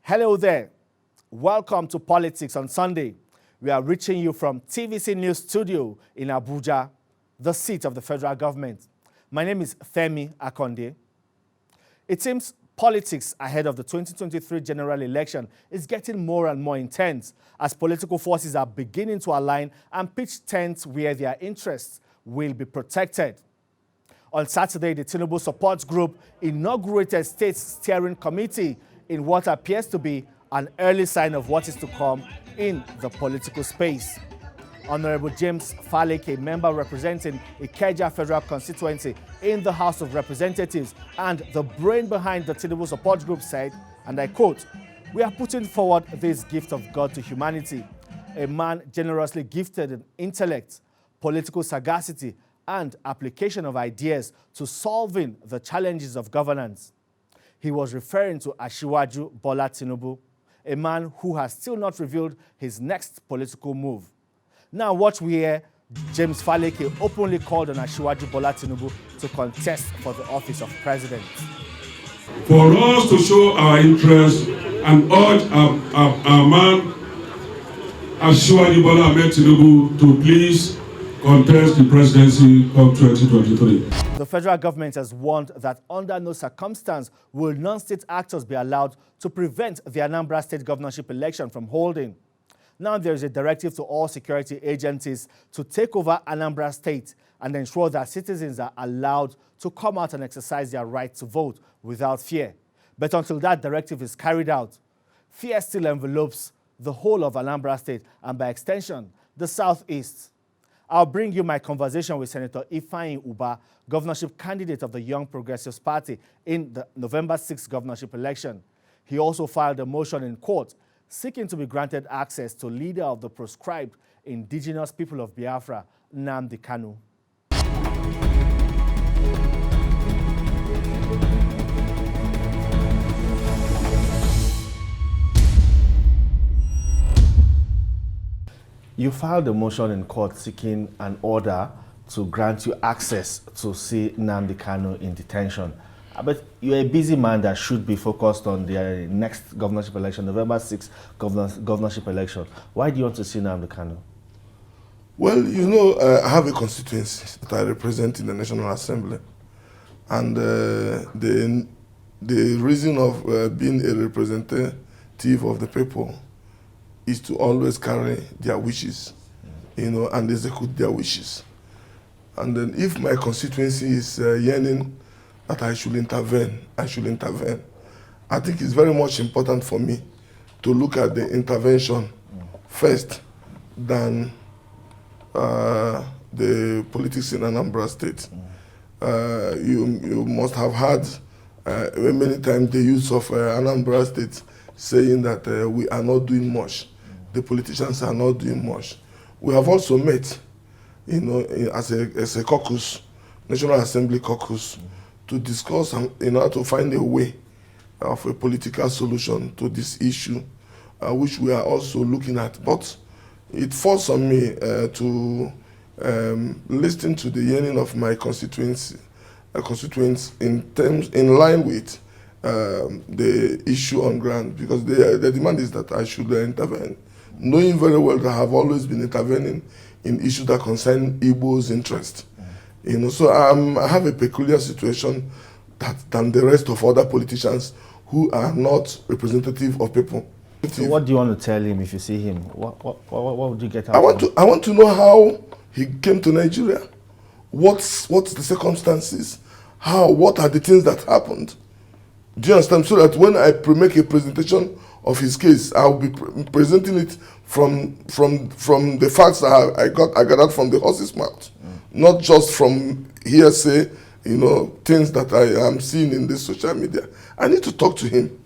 Hello there. Welcome to Politics on Sunday. We are reaching you from TVC News Studio in Abuja, the seat of the federal government. My name is Femi Akande. It seems politics ahead of the 2023 general election is getting more and more intense as political forces are beginning to align and pitch tents where their interests will be protected. On Saturday, the Tinubu support group inaugurated State Steering Committee in what appears to be an early sign of what is to come in the political space. Honorable James Faleke, member representing Ikeja Federal Constituency in the House of Representatives and the brain behind the Tinubu support group said, and I quote, "We are putting forward this gift of God to humanity, a man generously gifted in intellect, political sagacity, and application of ideas to solving the challenges of governance." He was referring to Asiwaju Bola Tinubu, a man who has still not revealed his next political move. Now watch where James Faleke openly called on Asiwaju Bola Tinubu to contest for the office of president. For us to show our interest and urge our man Asiwaju Bola Tinubu to please contest the presidency of 2023. The federal government has warned that under no circumstance will non-state actors be allowed to prevent the Anambra State Governorship election from holding. Now there is a directive to all security agencies to take over Anambra State and ensure that citizens are allowed to come out and exercise their right to vote without fear. But until that directive is carried out, fear still envelopes the whole of Anambra State and by extension, the Southeast. I'll bring you my conversation with Senator Ifeanyi Ubah, governorship candidate of the Young Progressives Party in the November 6th governorship election. He also filed a motion in court seeking to be granted access to leader of the proscribed indigenous people of Biafra, Nnamdi Kanu. You filed a motion in court seeking an order to grant you access to see Nnamdi Kanu in detention. But you're a busy man that should be focused on the next governorship election, November 6th governorship election. Why do you want to see Nnamdi Kanu? Well, you know, I have a constituency that I represent in the National Assembly. And the reason of being a representative of the people is to always carry their wishes, you know, and execute their wishes. And then if my constituency is yearning that I should intervene, I should intervene. I think it's very much important for me to look at the intervention first than the politics in Anambra State. You must have heard many times the use of Anambra State saying that we are not doing much. The politicians are not doing much. We have also met, you know, as a caucus, National Assembly caucus, to discuss and, you know, to find a way of a political solution to this issue, which we are also looking at. But it falls on me to listen to the yearning of my constituents in line with the issue on ground, because the demand is that I should intervene, knowing very well that I have always been intervening in issues that concern Igbo's interest. You know, so I have a peculiar situation than the rest of other politicians who are not representative of people. So what do you want to tell him if you see him? What would you get out of him? I want to know how he came to Nigeria. What's the circumstances? What are the things that happened? Do you understand? So that when I make a presentation of his case, I'll be presenting it from the facts that I gathered from the horse's mouth, not just from hearsay, you know, things that I am seeing in this social media. I need to talk to him,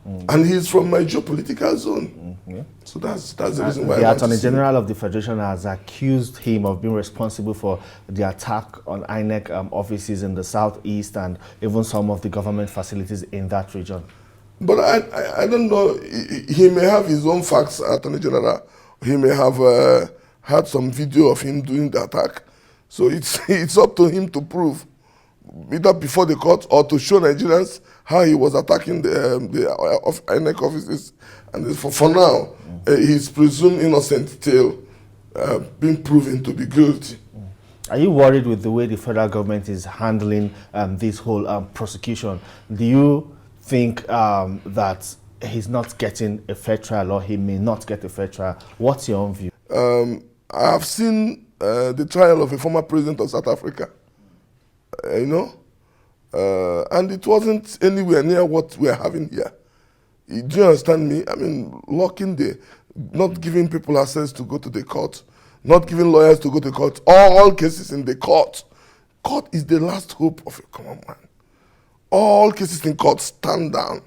and he's from my geopolitical zone. Yeah. So that's the reason why. The Attorney General of the Federation has accused him of being responsible for the attack on INEC offices in the Southeast and even some of the government facilities in that region. But I don't know. He may have his own facts, Attorney General. He may have had some video of him doing the attack. So it's up to him to prove. either before the court or to show Nigerians how he was attacking the INEC offices. And for now, he's presumed innocent till being proven to be guilty. Are you worried with the way the federal government is handling this whole prosecution? Do you think that he's not getting a fair trial, or he may not get a fair trial? What's your own view? I have seen the trial of a former president of South Africa, and it wasn't anywhere near what we are having here. Do you understand me? I mean, not giving people access to go to the court, not giving lawyers to go to court, all cases in the court. Court is the last hope of a common man. All cases in court stand down.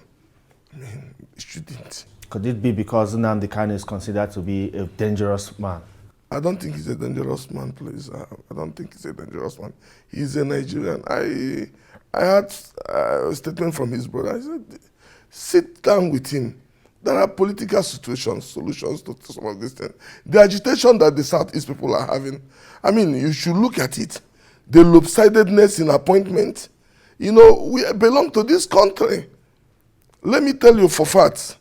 I mean, it shouldn't. Could it be because Nnamdi Kanu is considered to be a dangerous man? I don't think he's a dangerous man, please. I don't think he's a dangerous man. He's a Nigerian. I had a statement from his brother. I said, sit down with him. There are political solutions to some of these things. The agitation that the Southeast people are having, I mean, you should look at it. The lopsidedness in appointment. We belong to this country. Let me tell you for facts,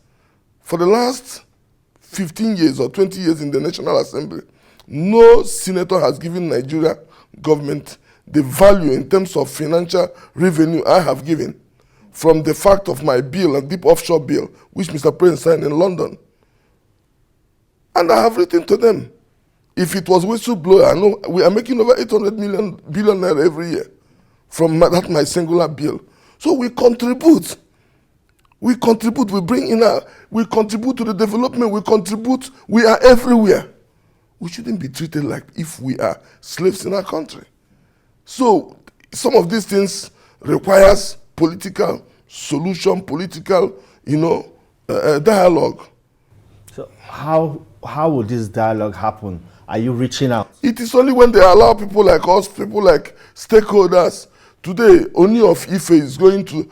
for the last 15 years or 20 years in the National Assembly, no senator has given Nigeria government the value in terms of financial revenue I have given from the fact of my bill, a deep offshore bill, which Mr. President signed in London. And I have written to them. If it was whistleblower, I know we are making over 800 billion naira every year from my singular bill. So we contribute. We contribute, we bring in we contribute to the development, we are everywhere. We shouldn't be treated like if we are slaves in our country. So some of these things requires political solution, political, dialogue. So how would this dialogue happen? Are you reaching out? It is only when they allow people like us, people like stakeholders. Today, Oni of Ife is going to,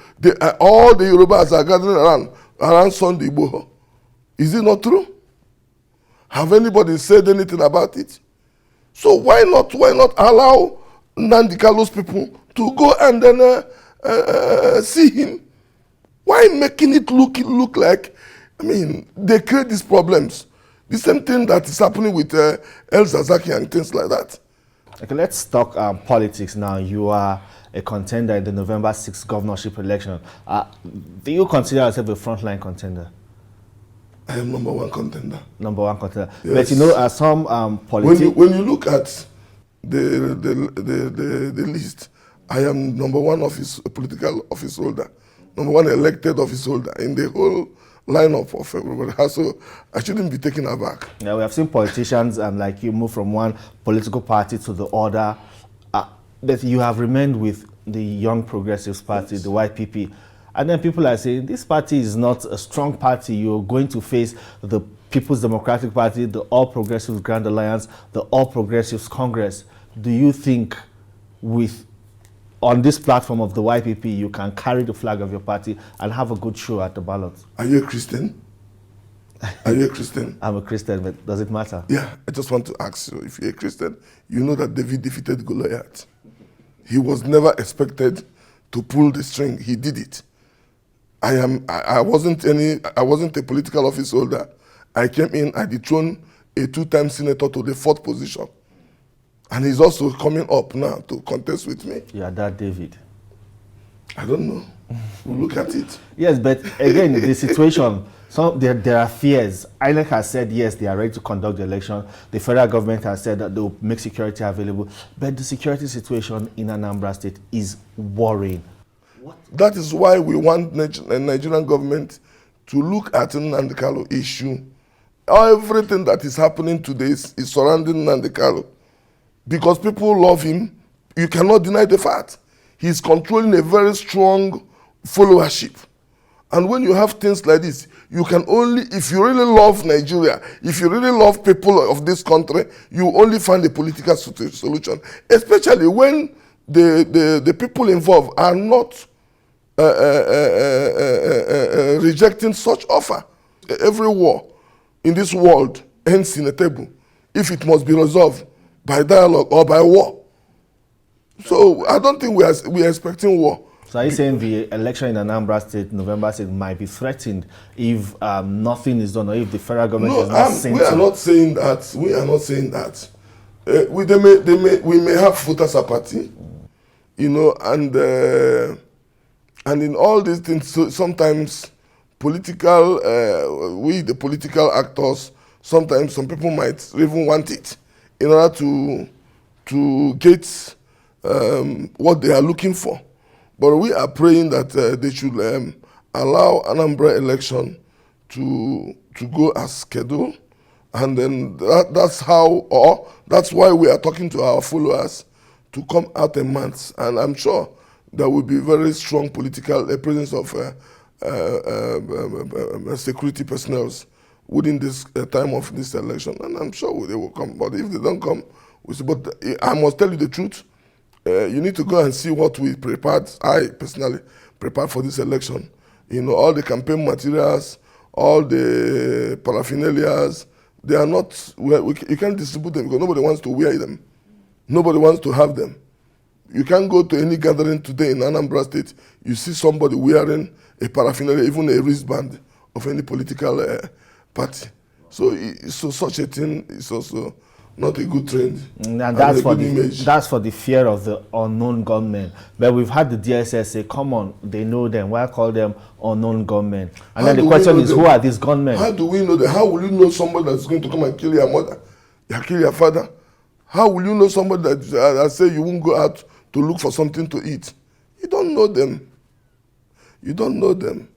all the Yorubas are gathering around Sunday Igboho. Is it not true? Have anybody said anything about it? So why not allow Nnamdi Kanu's people to go and then see him? Why making it look like, I mean, they create these problems. The same thing that is happening with El Zazaki and things like that. Okay, let's talk politics now. You are a contender in the November 6th governorship election. Do you consider yourself a frontline contender? I am number one contender. Number one contender. Yes. But some politics. When you look at the list, I am number one political office holder, number one elected office holder in the whole lineup of everybody. So I shouldn't be taken aback. Yeah, we have seen politicians like you move from one political party to the other, but you have remained with the Young Progressives Party, the YPP. And then people are saying, this party is not a strong party. You're going to face the People's Democratic Party, the All Progressives Grand Alliance, the All Progressives Congress. Do you think on this platform of the YPP, you can carry the flag of your party and have a good show at the ballot? Are you a Christian? Are you a Christian? I'm a Christian, but does it matter? Yeah, I just want to ask you, if you're a Christian, you know that David defeated Goliath. He was never expected to pull the string. He did it. I wasn't a political office holder. I came in, I dethroned a two-time senator to the 4th position. And he's also coming up now to contest with me. Yeah, that David. I don't know. We'll look at it. Yes, but again, the situation, there are fears. INEC has said, yes, they are ready to conduct the election. The federal government has said that they will make security available. But the security situation in Anambra State is worrying. What? That is why we want the Nigerian government to look at the Nnamdi Kanu issue. Everything that is happening today is surrounding Nnamdi Kanu. Because people love him, you cannot deny the fact. He's controlling a very strong followership. And when you have things like this, you can only, if you really love Nigeria, if you really love people of this country, you only find a political solution. Especially when the people involved are not rejecting such offer. Every war in this world ends in a table if it must be resolved by dialogue or by war. So I don't think we are expecting war. So are you saying the election in Anambra State, November State, might be threatened if nothing is done, or if the federal government is not seen we are not saying that. We are not saying that. We may have voters apathy, and in all these things, so sometimes the political actors, sometimes some people might even want it in order to get what they are looking for. But we are praying that they should allow Anambra election to go as scheduled, and then that's why we are talking to our followers to come out a month, and I'm sure there will be very strong political presence of security personnel within this time of this election, and I'm sure they will come. But if they don't come, we see. But I must tell you the truth. You need to go and see what we prepared. I personally prepared for this election. All the campaign materials, all the paraphernalias, they are not, you can't distribute them because nobody wants to wear them. Nobody wants to have them. You can't go to any gathering today in Anambra State, you see somebody wearing a paraphernalia, even a wristband of any political party. So such a thing is also not a good trend. And that's for the fear of the unknown gunmen. But we've had the DSS say, come on, they know them. Why call them unknown gunmen? And then the question is, who are these gunmen? How do we know them? How will you know somebody that's going to come and kill your mother, kill your father? How will you know somebody that say you won't go out to look for something to eat? You don't know them. You don't know them.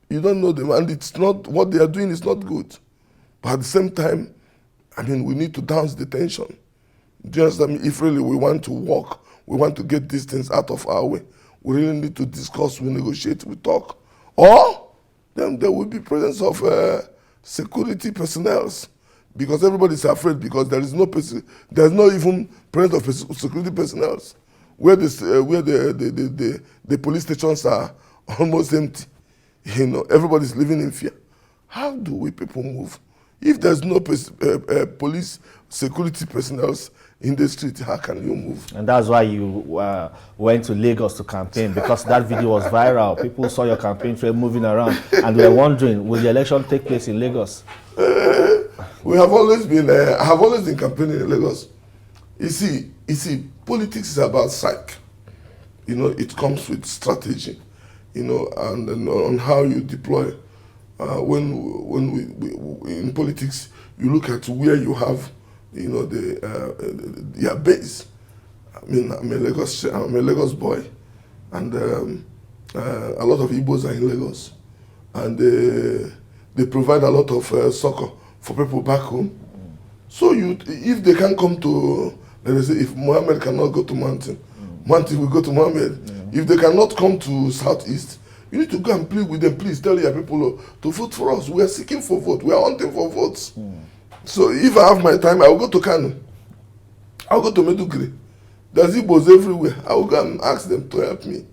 You don't know them. And it's not, what they are doing is not good. But at the same time, we need to douse the tension. Just if really we want to work, we want to get these things out of our way, we really need to discuss, we negotiate, we talk. Or then there will be presence of security personnel, because everybody is afraid, because there's no even presence of security personnel where the police stations are almost empty. Everybody's living in fear. How do we people move? If there's no police security personnel in the street, how can you move? And that's why you went to Lagos to campaign, because that video was viral. People saw your campaign trail moving around, and they were wondering, will the election take place in Lagos? I have always been campaigning in Lagos. You see, politics is about psych. It comes with strategy, and on how you deploy. When we in politics, you look at where you have, your base. I'm a Lagos boy, and a lot of Igbos are in Lagos, and they provide a lot of succor for people back home. So if they can come to, let us say, if Mohammed cannot go to Mountain will go to Mohammed. If they cannot come to Southeast, you need to go and plead with them. Please tell your people to vote for us. We are seeking for vote. We are hunting for votes. So if I have my time, I will go to Kano. I will go to Meduguri. There's Igbos everywhere. I will go and ask them to help me.